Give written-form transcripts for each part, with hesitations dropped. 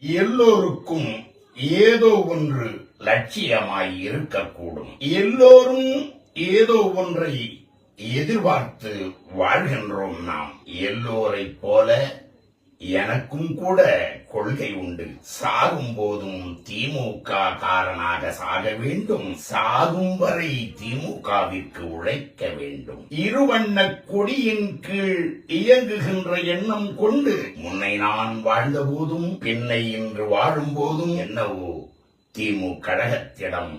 எல்லோருக்கும் ஏதோ ஒன்று லட்சியமாய் இருக்கக்கூடும். எல்லோரும் ஏதோ ஒன்றை எதிர்பார்த்து வாழ்கின்றோம். நாம் எல்லோரை போல எனக்கும் கூட கொள்கை உண்டு. சாகும் போதும் திமுக காரனாக சாக வேண்டும், சாகும் வரை திமுகவிற்கு உழைக்க வேண்டும். இருவண்ண கொடியின் கீழ் இயங்குகின்ற எண்ணம் கொண்டு முன்னை நான் வாழ்ந்த போதும் பின்னை இன்று வாழும் போதும் என்னவோ திமுக கழகத்திடம்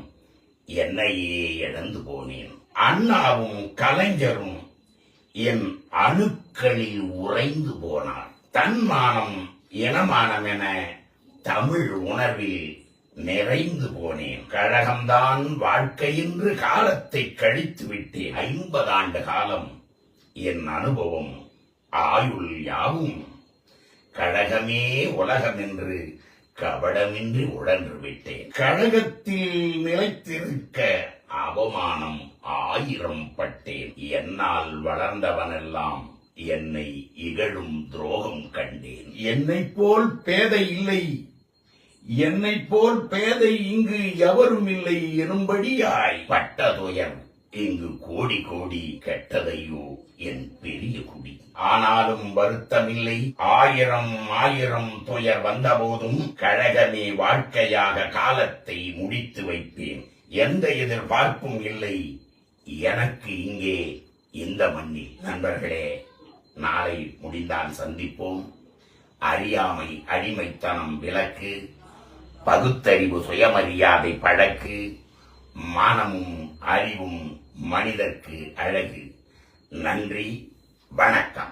என்னையே இழந்து போனேன். அண்ணாவும் கலைஞரும் என் அணுக்களில் உறைந்து போனார். தன்மானம் இனமானம் என தமிழ் உணர்வில் நிறைந்து போனேன். கழகம்தான் வாழ்க்கையின்று காலத்தை கழித்து விட்டேன். 50 ஆண்டு காலம் என் அனுபவம் ஆயுள் யாவும் கழகமே உலகம் என்று கபடமின்றி உழன்று விட்டேன். கழகத்தில் நிலைத்திருக்க அவமானம் 1000 பட்டேன். என்னால் வளர்ந்தவனெல்லாம் என்னை இகழும் துரோகம் கண்டேன். என்னை போல் பேதை இல்லை, என்னை போல் பேதை இங்கு எவரும் இல்லை எனும்படியாய் பட்ட துயர் இங்கு கோடி கோடி கெட்டதையோ என் பெரிய குடி. ஆனாலும் வருத்தமில்லை. 1000 துயர் வந்த போதும் கழகமே வாழ்க்கையாக காலத்தை முடித்து வைப்பேன். எந்த எதிர்பார்ப்பும் இல்லை எனக்கு இங்கே இந்த மண்ணில். நண்பர்களே, நாளை முடிந்தால் சந்திப்போம். அறியாமை அடிமைத்தனம் விலக்கு, பகுத்தறிவு சுயமரியாதை பழக்கு, மானமும் அறிவும் மனிதர்க்கு அழகு. நன்றி, வணக்கம்.